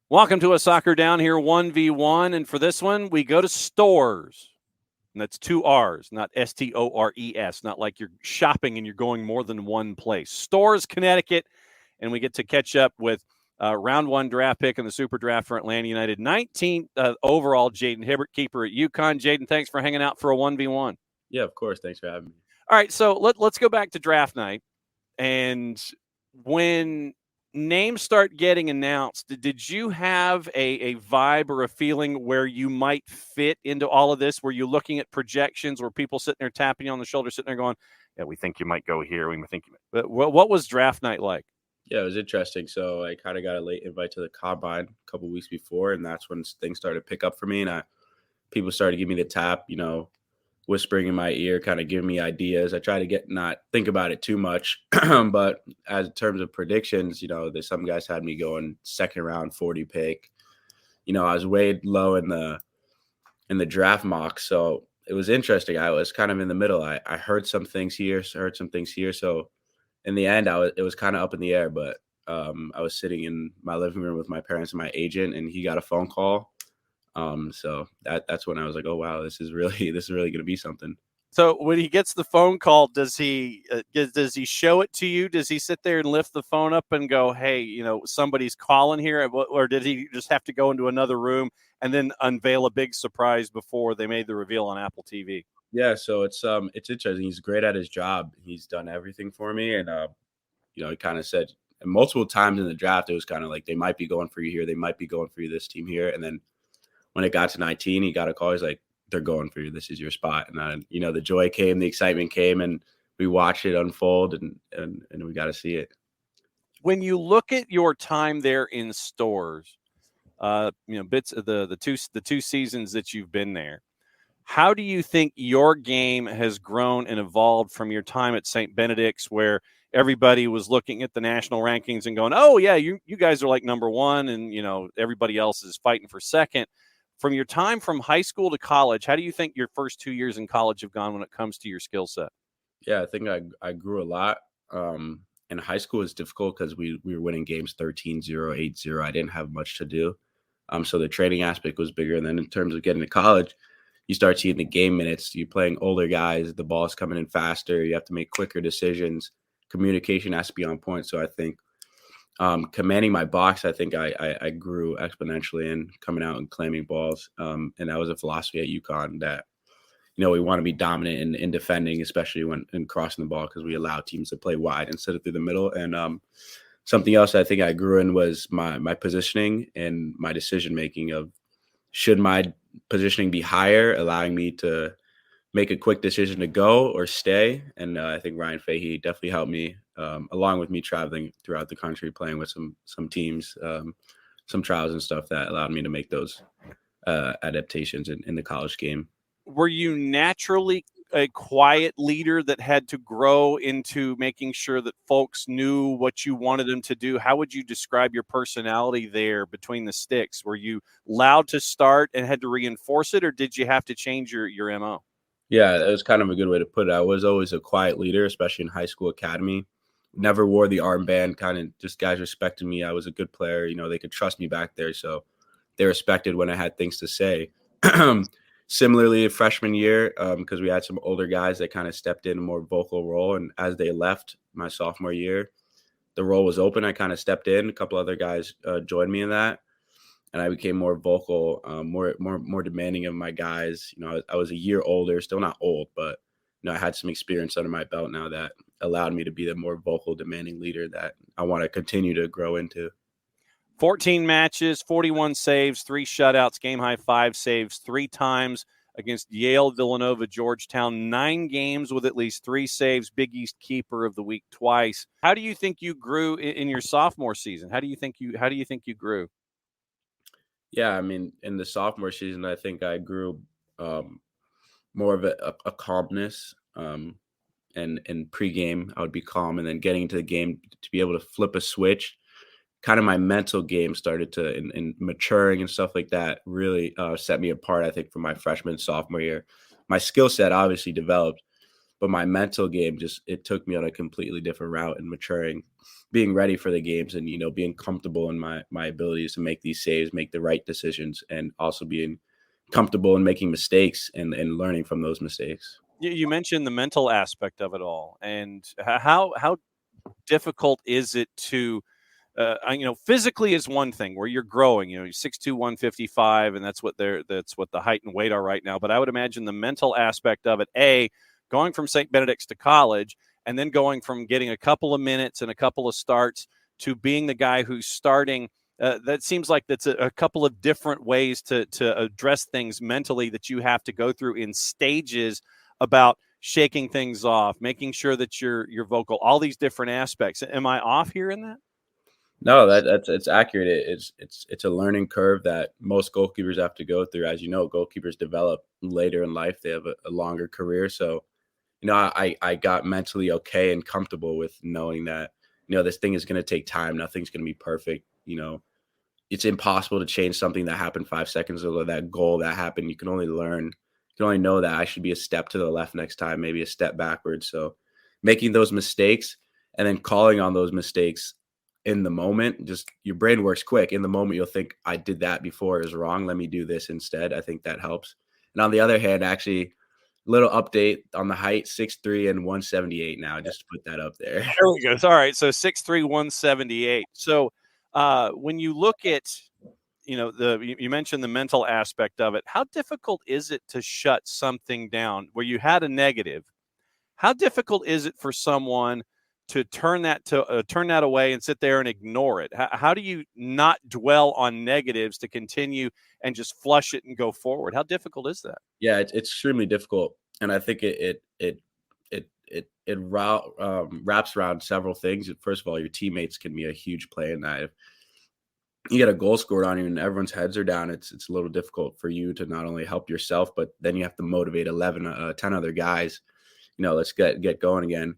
Welcome to a Soccer Down here 1v1, and for this one, we go to Storrs. And that's two R's, not Stores, not like you're shopping and you're going more than one place. Storrs, Connecticut, and we get to catch up with round one draft pick in the SuperDraft for Atlanta United. 19th overall, Jayden Hibbert, keeper at UConn. Jayden, thanks for hanging out for a 1v1. Yeah, of course. Thanks for having me. All right, so let's go back to draft night. And when names start getting announced, did you have a vibe or a feeling where you might fit into all of this? Were you looking at projections? Were people sitting there tapping you on the shoulder, sitting there going, yeah, we think you might go here. We think you might. But what was draft night like? Yeah, it was interesting. So I kind of got a late invite to the combine a couple weeks before, and that's when things started to pick up for me. And people started giving me the tap, whispering in my ear, kind of giving me ideas. I try to not think about it too much, but as in terms of predictions, there's some guys had me going second round 40 pick. I was way low in the draft mock, so it was interesting. I was kind of in the middle. I heard some things here, heard some things here. So in the end, it was kind of up in the air. But I was sitting in my living room with my parents and my agent, and he got a phone call. So that's when I was like, oh, wow, this is really going to be something. So when he gets the phone call, does he show it to you? Does he sit there and lift the phone up and go, hey, somebody's calling here? Or did he just have to go into another room and then unveil a big surprise before they made the reveal on Apple TV? Yeah. So it's interesting. He's great at his job. He's done everything for me. And, he kind of said multiple times in the draft, it was kind of like, they might be going for you here. They might be going for you, this team here. And then when it got to 19, he got a call. He's like, they're going for you. This is your spot. And the joy came, the excitement came, and we watched it unfold, and we got to see it. When you look at your time there in Storrs, bits of the two seasons that you've been there, how do you think your game has grown and evolved from your time at St. Benedict's, where everybody was looking at the national rankings and going, oh yeah, you guys are like number one, and everybody else is fighting for second? From your time from high school to college, how do you think your first 2 years in college have gone when it comes to your skill set? Yeah, I think I grew a lot. In high school, it's difficult because we were winning games 13-0, 8-0. I didn't have much to do. So the training aspect was bigger. And then in terms of getting to college, you start seeing the game minutes. You're playing older guys. The ball's coming in faster. You have to make quicker decisions. Communication has to be on point. So I think commanding my box, I think I grew exponentially in coming out and claiming balls. And that was a philosophy at UConn that, we want to be dominant in defending, especially when in crossing the ball, because we allow teams to play wide instead of through the middle. And something else I think I grew in was my positioning and my decision-making of, should my positioning be higher, allowing me to make a quick decision to go or stay. And I think Ryan Fahey definitely helped me, along with me traveling throughout the country, playing with some teams, some trials and stuff that allowed me to make those adaptations in the college game. Were you naturally a quiet leader that had to grow into making sure that folks knew what you wanted them to do? How would you describe your personality there between the sticks? Were you loud to start and had to reinforce it, or did you have to change your MO? Yeah, that was kind of a good way to put it. I was always a quiet leader, especially in high school academy. Never wore the armband, kind of just guys respected me. I was a good player. They could trust me back there. So they respected when I had things to say. Similarly, freshman year, because we had some older guys that kind of stepped in a more vocal role. And as they left my sophomore year, the role was open. I kind of stepped in. A couple other guys joined me in that. And I became more vocal, more demanding of my guys. I was a year older, still not old, but I had some experience under my belt now that allowed me to be the more vocal, demanding leader that I want to continue to grow into. 14 matches, 41 saves, 3 shutouts, game high 5 saves 3 times against Yale, Villanova, Georgetown. 9 games with at least 3 saves. Big East Keeper of the Week twice. How do you think you grew in your sophomore season? How do you think you grew? Yeah, I mean, in the sophomore season, I think I grew more of a calmness. And pregame, I would be calm, and then getting into the game to be able to flip a switch. Kind of my mental game started to, in maturing and stuff like that, really set me apart, I think, from my freshman, sophomore year. My skill set obviously developed, but my mental game it took me on a completely different route and maturing, being ready for the games, and being comfortable in my abilities to make these saves, make the right decisions, and also being comfortable in making mistakes and learning from those mistakes. You mentioned the mental aspect of it all, and how difficult is it to physically is one thing where you're growing, you're 6'2", 155, and that's what the height and weight are right now. But I would imagine the mental aspect of it, going from St. Benedict's to college, and then going from getting a couple of minutes and a couple of starts to being the guy who's starting. That seems like that's a couple of different ways to address things mentally that you have to go through in stages about shaking things off, making sure that you're vocal, all these different aspects. Am I off here in that? No, that's it's accurate. It's a learning curve that most goalkeepers have to go through. As you know, goalkeepers develop later in life; they have a longer career. So, I got mentally okay and comfortable with knowing that this thing is going to take time. Nothing's going to be perfect. It's impossible to change something that happened 5 seconds ago. That goal that happened, you can only learn. You can only know that I should be a step to the left next time, maybe a step backwards. So, making those mistakes and then calling on those mistakes in the moment, just your brain works quick. In the moment, you'll think, I did that before, it was wrong. Let me do this instead. I think that helps. And on the other hand, actually, little update on the height, 6'3" and 178 now, just to put that up there. There we go. All right. So 6'3", 178. So when you look at, you mentioned the mental aspect of it. How difficult is it to shut something down where you had a negative? How difficult is it for someone to turn that away and sit there and ignore it? How do you not dwell on negatives to continue and just flush it and go forward? How difficult is that? Yeah, it's extremely difficult, and I think it wraps around several things. First of all, your teammates can be a huge play in that. If you get a goal scored on you and everyone's heads are down, it's a little difficult for you to not only help yourself, but then you have to motivate 10 other guys. Let's get going again.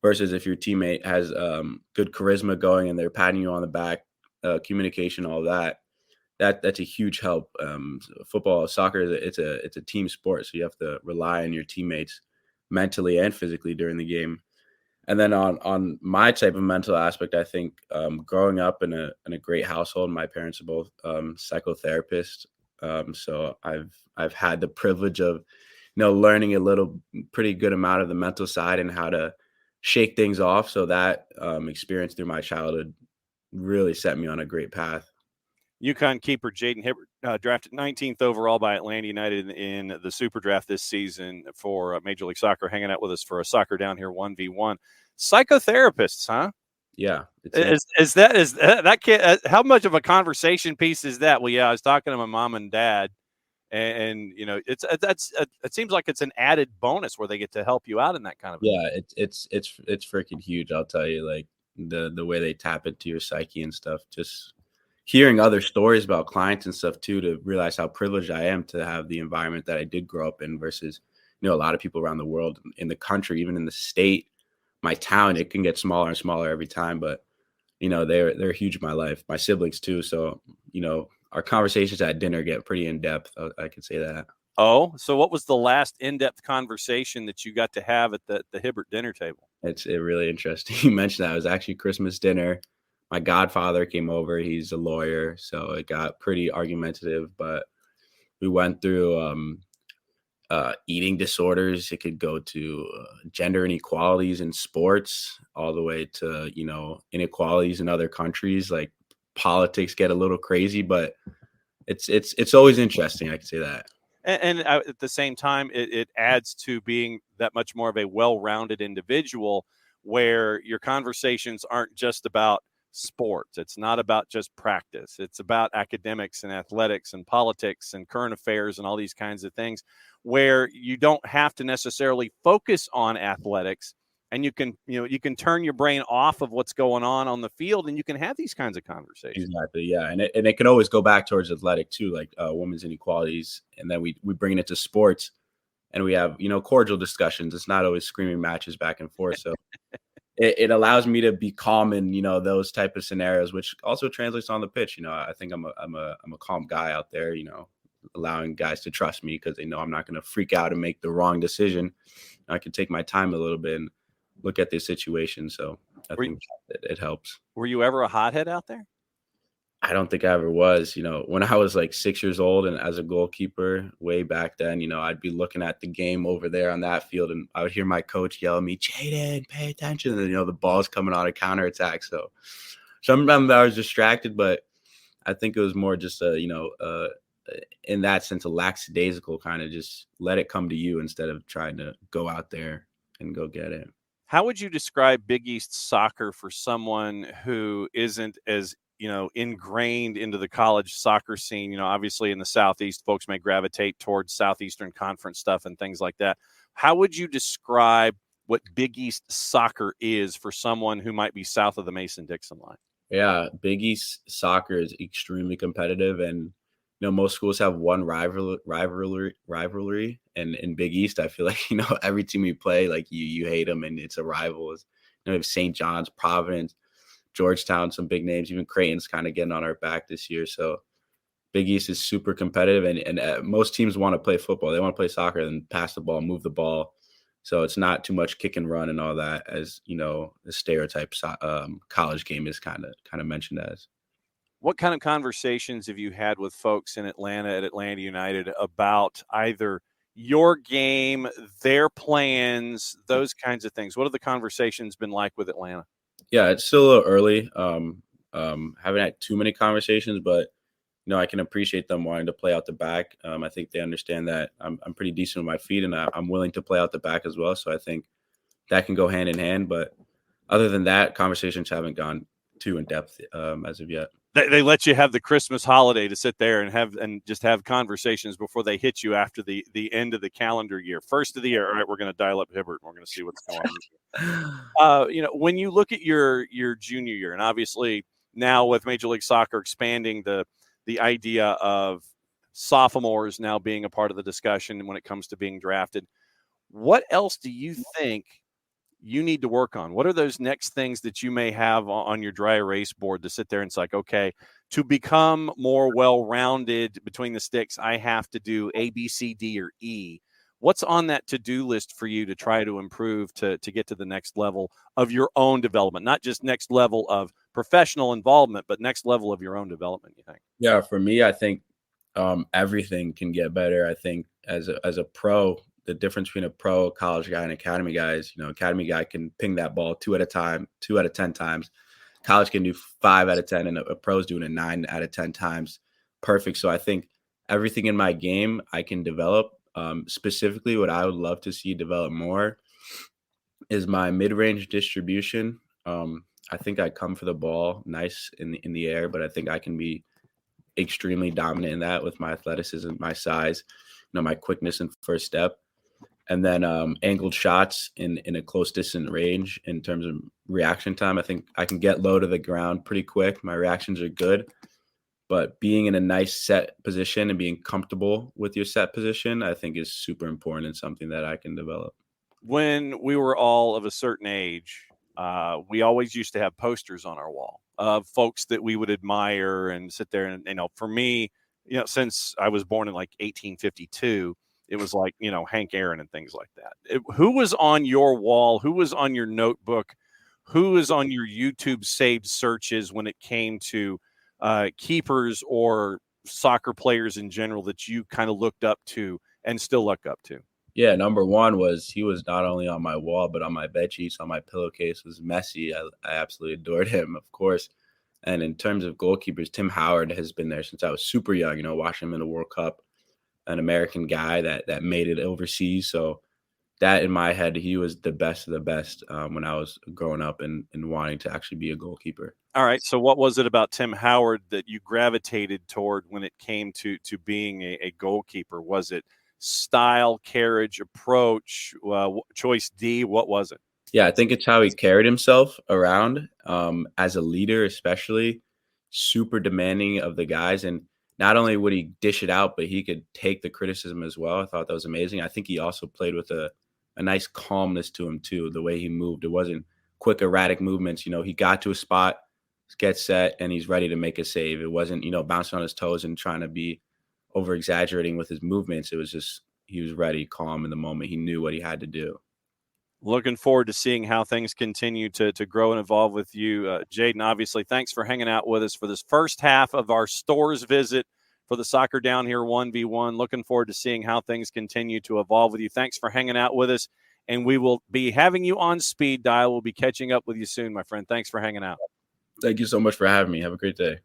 Versus if your teammate has good charisma going and they're patting you on the back, communication, all that's a huge help. Football, soccer, it's a team sport, so you have to rely on your teammates mentally and physically during the game. And then on my type of mental aspect, I think growing up in a great household, my parents are both psychotherapists, so I've had the privilege of learning pretty good amount of the mental side and how to shake things off. So that experience through my childhood really set me on a great path. UConn keeper Jayden Hibbert, drafted 19th overall by Atlanta United in the SuperDraft this season for Major League Soccer, hanging out with us for a Soccer Down Here 1v1. Psychotherapists, huh? Yeah. Is that kid? How much of a conversation piece is that? Well, yeah, I was talking to my mom and dad, and it seems like it's an added bonus where they get to help you out in that kind of. Yeah, it's freaking huge. I'll tell you, like the way they tap into your psyche and stuff. Just hearing other stories about clients and stuff too, to realize how privileged I am to have the environment that I did grow up in versus, a lot of people around the world, in the country, even in the state, my town, it can get smaller and smaller every time. But, they're huge in my life, my siblings too. So, our conversations at dinner get pretty in depth. I could say that. Oh, so what was the last in-depth conversation that you got to have at the Hibbert dinner table? It's really interesting. You mentioned that. It was actually Christmas dinner. My godfather came over. He's a lawyer, so it got pretty argumentative, but we went through eating disorders. It could go to gender inequalities in sports, all the way to, inequalities in other countries. Like, politics get a little crazy, but it's always interesting. I can say that. And at the same time, it adds to being that much more of a well-rounded individual, where your conversations aren't just about sports. It's not about just practice. It's about academics and athletics and politics and current affairs and all these kinds of things, where you don't have to necessarily focus on athletics, and you can turn your brain off of what's going on the field, and you can have these kinds of conversations. Exactly. Yeah. And it can always go back towards athletic too, like women's inequalities. And then we bring it to sports, and we have, cordial discussions. It's not always screaming matches back and forth. So it allows me to be calm in, those type of scenarios, which also translates on the pitch. I think I'm a calm guy out there, allowing guys to trust me because they know I'm not going to freak out and make the wrong decision. I can take my time a little bit and look at the situation. So I think it helps. Were you ever a hothead out there? I don't think I ever was. When I was like 6 years old and as a goalkeeper way back then, I'd be looking at the game over there on that field and I would hear my coach yell at me, Jayden, pay attention. And, the ball's coming on a counterattack. So sometimes I was distracted, but I think it was more just in that sense, a lackadaisical kind of just let it come to you instead of trying to go out there and go get it. How would you describe Big East soccer for someone who isn't as ingrained into the college soccer scene? Obviously in the Southeast, folks may gravitate towards Southeastern Conference stuff and things like that. How would you describe what Big East soccer is for someone who might be south of the Mason-Dixon line? Yeah, Big East soccer is extremely competitive, and most schools have one rivalry. And in Big East, I feel like every team you play, like you hate them, and it's a rival. We have St. John's, Providence, Georgetown, some big names. Even Creighton's kind of getting on our back this year. So Big East is super competitive, and most teams want to play football. They want to play soccer and pass the ball, move the ball. So it's not too much kick and run and all that, as the stereotype college game is kind of mentioned as. What kind of conversations have you had with folks in Atlanta at Atlanta United about either your game, their plans, those kinds of things? What have the conversations been like with Atlanta? Yeah, it's still a little early. Haven't had too many conversations, but I can appreciate them wanting to play out the back. I think they understand that I'm pretty decent with my feet, and I'm willing to play out the back as well. So I think that can go hand in hand. But other than that, conversations haven't gone too in depth as of yet. They let you have the Christmas holiday to sit there and just have conversations before they hit you after the end of the calendar year. First of the year, all right, we're going to dial up Hibbert and we're going to see what's going on. When you look at your junior year, and obviously now with Major League Soccer expanding the idea of sophomores now being a part of the discussion when it comes to being drafted, what else do you think you need to work on? What are those next things that you may have on your dry erase board to sit there and it's like, okay, to become more well-rounded between the sticks, I have to do A, B, C, D, or E. What's on that to-do list for you to try to improve to get to the next level of your own development? Not just next level of professional involvement, but next level of your own development, you think? Yeah, for me, I think everything can get better. I think as a pro, the difference between a pro, college guy, and academy guy is, academy guy can ping that ball 2 at a time, 2 out of 10 times. College can do 5 out of 10, and a pro's doing it 9 out of 10 times. Perfect. So I think everything in my game I can develop. Specifically, what I would love to see develop more is my mid-range distribution. I think I come for the ball nice in the air, but I think I can be extremely dominant in that with my athleticism, my size, my quickness and first step. And then angled shots in a close distant range in terms of reaction time. I think I can get low to the ground pretty quick. My reactions are good. But being in a nice set position and being comfortable with your set position, I think is super important and something that I can develop. When we were all of a certain age, we always used to have posters on our wall of folks that we would admire and sit there. And, for me, since I was born in like 1852, it was like, Hank Aaron and things like that. Who was on your wall? Who was on your notebook? Who was on your YouTube saved searches when it came to keepers or soccer players in general that you kind of looked up to and still look up to? Yeah, number one was he was not only on my wall, but on my bed sheets, on my pillowcase was Messi. I absolutely adored him, of course. And in terms of goalkeepers, Tim Howard has been there since I was super young, watching him in the World Cup, an American guy that made it overseas. So that in my head, he was the best of the best when I was growing up and wanting to actually be a goalkeeper. All right. So what was it about Tim Howard that you gravitated toward when it came to being a goalkeeper? Was it style, carriage, approach, choice D? What was it? Yeah, I think it's how he carried himself around as a leader, especially super demanding of the guys. And not only would he dish it out, but he could take the criticism as well. I thought that was amazing. I think he also played with a nice calmness to him too, the way he moved. It wasn't quick, erratic movements. He got to a spot, gets set, and he's ready to make a save. It wasn't, bouncing on his toes and trying to be over exaggerating with his movements. It was just, he was ready, calm in the moment. He knew what he had to do. Looking forward to seeing how things continue to grow and evolve with you, Jayden. Obviously, thanks for hanging out with us for this first half of our Storrs visit for the Soccer Down Here 1v1. Looking forward to seeing how things continue to evolve with you. Thanks for hanging out with us, and we will be having you on speed dial. We'll be catching up with you soon, my friend. Thanks for hanging out. Thank you so much for having me. Have a great day.